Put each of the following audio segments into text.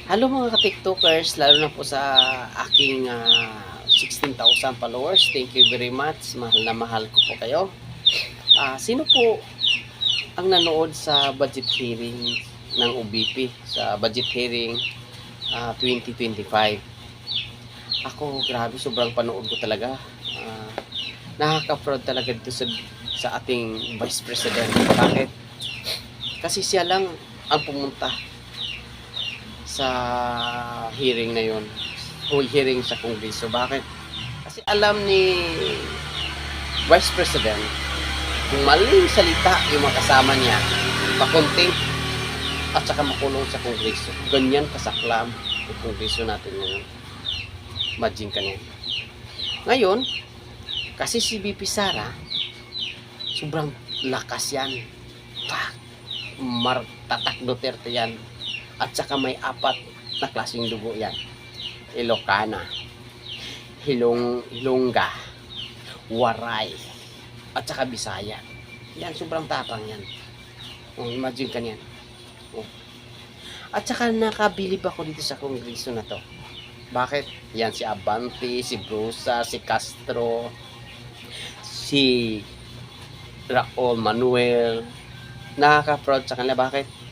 Hello mga ka-tiktokers, lalo na po sa aking 16,000 followers. Thank you very much. Mahal na mahal ko po kayo. Sino po ang nanood sa budget hearing ng OBP sa budget hearing 2025? Ako, grabe, sobrang panood ko talaga. Nakaka-proud talaga dito sa ating Vice President. Bakit? Kasi siya lang ang pumunta sa hearing na yon o hearing sa Kongreso. Bakit? Kasi alam ni Vice President kung maling salita yung mga kasama niya, pakunting at saka makulong sa Kongreso. Ganyan kasaklam yung Kongreso natin ngayon. Imagine ka niya. Ngayon, kasi si BP Sara, sobrang lakas yan. Tatak Duterte yan. At saka may apat na klaseng dugo yan. Ilocana, Ilongga, Waray, at saka Bisaya. Yan, sobrang tapang yan. Imagine ka niyan. At saka nakabilib ako dito sa Kongreso na to. Bakit? Yan si Abante, si Brusa, si Castro, si Raul Manuel. Nakaka-proud sa kanila. Bakit?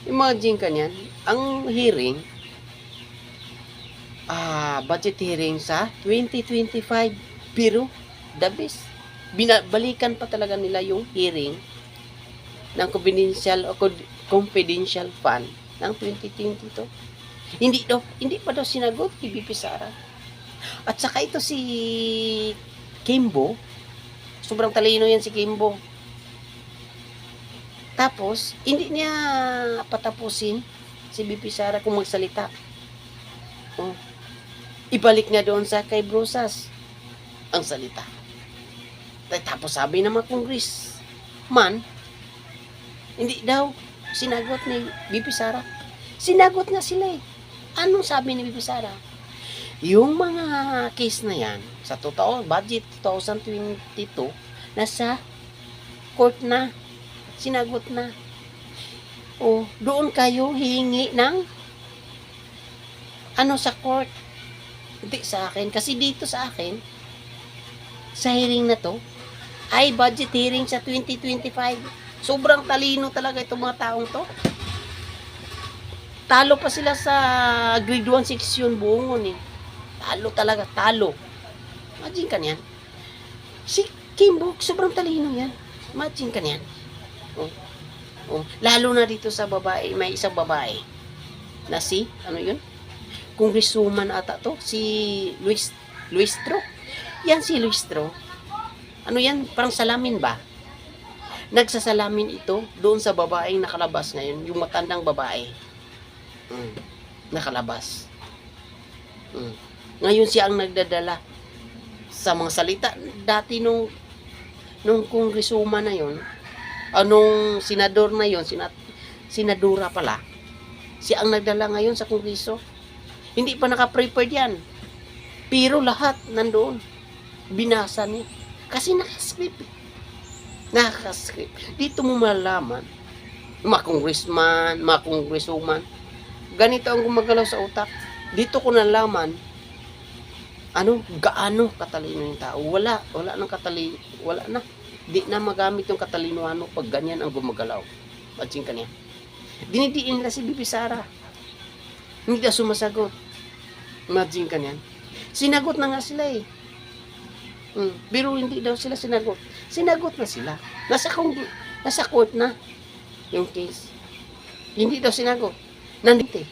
Imagine ka niyan, ang hearing, budget hearing sa 2025, pero the best. Binabalikan pa talaga nila yung hearing ng confidential fund ng 2022. Hindi pa daw sinagot ni BP Sara. At saka ito si Kimbo, sobrang talino yan si Kimbo. Tapos, hindi niya patapusin si BP Sara kung magsalita. Ibalik niya doon sa kay Brusas ang salita. Tapos sabi ng mga congressman, hindi daw sinagot ni BP Sara. Sinagot nga sila eh. Anong sabi ni BP Sara? Yung mga case na yan, sa budget 2022, nasa court na. Sinagot na. Doon kayo hihingi ng sa court. Hindi sa akin. Kasi dito sa akin, sa hearing na to, ay budget hearing sa 2025. Sobrang talino talaga itong mga taong to. Talo pa sila sa grade 1 section buongon eh. Talo talaga, talo. Imagine ka niyan. Si Kimbo, sobrang talino yan. Imagine ka niyan. Lalo na dito sa babae, may isang babae na si, Congresswoman ata to, si Luistro. Yan si Luistro. Parang salamin ba? Nagsasalamin ito doon sa babaeng nakalabas ngayon, yung matandang babae. Nakalabas. Ngayon siya ang nagdadala sa mga salita. Dati nung congresswoman na yon, anong senador na yon, senadora pala, siya ang nagdala ngayon sa Kongreso. Hindi pa naka-prepared yan. Pero lahat nandoon. Binasa niya. Kasi naka-script. Naka-script. Dito mo malalaman, mga congressman, mga congresswoman, ganito ang gumagalaw sa utak. Dito ko nalaman, gaano katalino yung tao. Wala nang katalino. Wala na. Di na magamit yung katalinoano pag ganyan ang gumagalaw. Imagine ka niya. Dinidiin nila si BP Sara. Hindi na sumasagot. Imagine ka niyan. Sinagot na nga sila eh. Pero hindi daw sila sinagot. Sinagot na sila. Nasa court na yung case. Hindi daw sinagot. Nandito eh.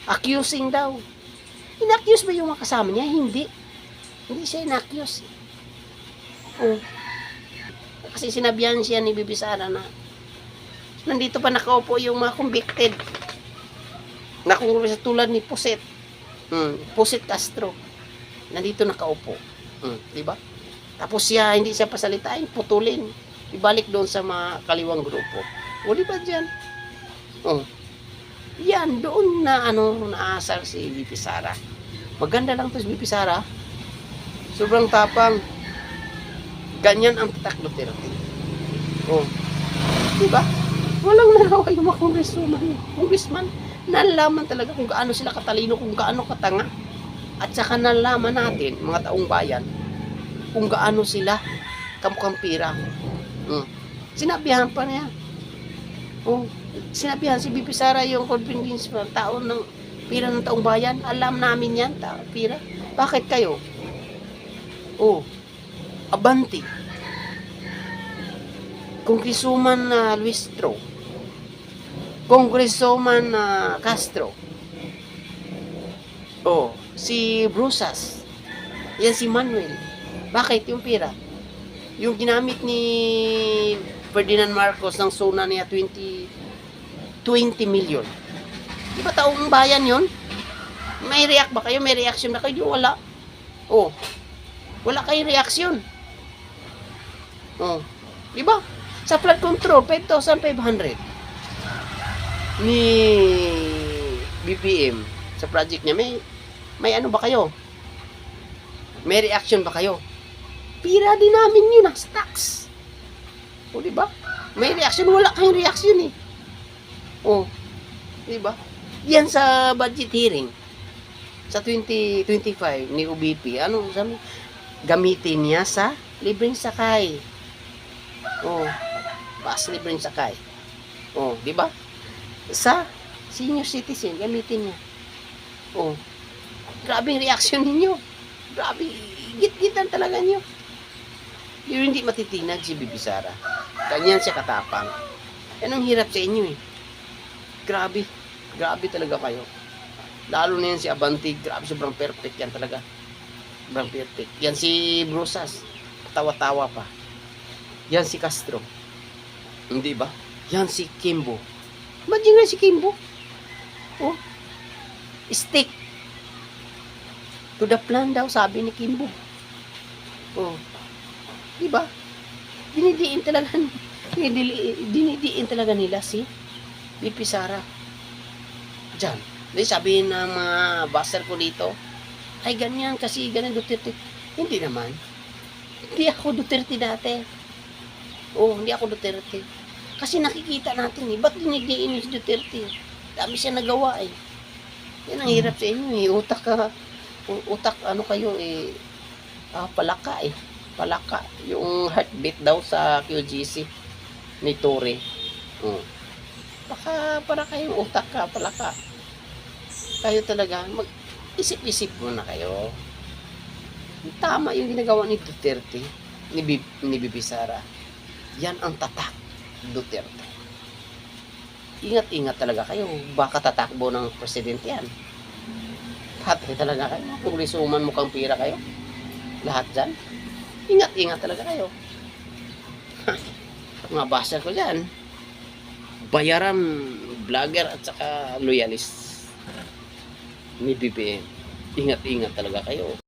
Accusing daw. In-accuse ba yung mga kasama niya? Hindi. Hindi siya in-accuse. Kasi sinabihan siya ni BP Sara na nandito pa nakaupo yung mga convicted na kongreso tulad ni Puset. Puset Castro. Nandito nakaupo. Diba? Tapos hindi siya pasalitain, putulin. Ibalik doon sa mga kaliwang grupo. Diba dyan? Yan, doon na naasar si BP Sara. Maganda lang to si BP Sara. Sobrang tapang. Ganyan ang tatak Duterte. Diba? Walang nagawa yung mga congressman. nalalaman talaga kung gaano sila katalino, kung gaano katanga. At saka nalalaman natin, mga taong bayan, kung gaano sila kamukhang pira. Sinabihan pa niya. Sinabihan si BP Sara yung convenience ng tao ng pira ng taong bayan. Alam namin yan, pira. Bakit kayo? Abante. Congresswoman Luis Tro. Congresswoman Castro. Si Brusas. Yan si Manuel. Bakit yung pira? Yung ginamit ni Ferdinand Marcos ng sona niya 20 million. Di ba taong bayan yun? May react ba kayo? May reaction ba kayo? Wala. Wala kayong reaksyon. Di ba? Sa flood control, 5,500 ni BPM sa project niya. May ano ba kayo? May reaction ba kayo? Pira din namin yun sa tax. Di ba? May reaction, wala kayong reaction eh. Di ba? Yan sa budget hearing sa 2025 ni UBP. Ano sabi? Gamitin niya sa libreng sakay. Bus libreng sakay. Di ba? Sa senior citizen, gamitin niya. Grabe yung reaction ninyo. Grabe, git-gitan talaga niyo. Yung hindi matitinag si Bibi Sara. Ganyan siya katapang. Yan ang hirap sa inyo eh. Grabe. Grabe talaga kayo. Lalo na yan si Abante. Grabe, sobrang perfect yan talaga. Sobrang perfect. Yan si Brusas. Tawa-tawa pa. Yan si Castro. Hindi ba? Yan si Kimbo. Imagine na si Kimbo. Stick to the plan daw, sabi ni Kimbo. Di ba? Dinidiin talaga nila si BP Sara. Diyan. Di sabihin ng mga baster ko dito, ay ganyan kasi ganyan Duterte. Hindi naman. Hindi ako Duterte dati. Hindi ako Duterte. Kasi nakikita natin eh, ba't dinidiin si Duterte? Dami siya nagawa eh. Yan ang hirap sa inyo eh. Utak ano kayo eh, palaka eh. Palaka. Yung heartbeat daw sa QGC ni Tore. Baka para kayong utak ka, palaka. Kayo talaga, mag-isip-isip muna kayo. Tama yung ginagawa ni Duterte, ni Bibi Sara. Yan ang tatak Duterte. Ingat-ingat talaga kayo. Baka tatakbo ng presidente yan. Patay talaga kayo. Kung risuman mukhang pira kayo. Lahat dyan. Ingat-ingat talaga kayo. Mga baser ko dyan. Bayaran vlogger at saka loyalist ni BBM. Ingat-ingat talaga kayo.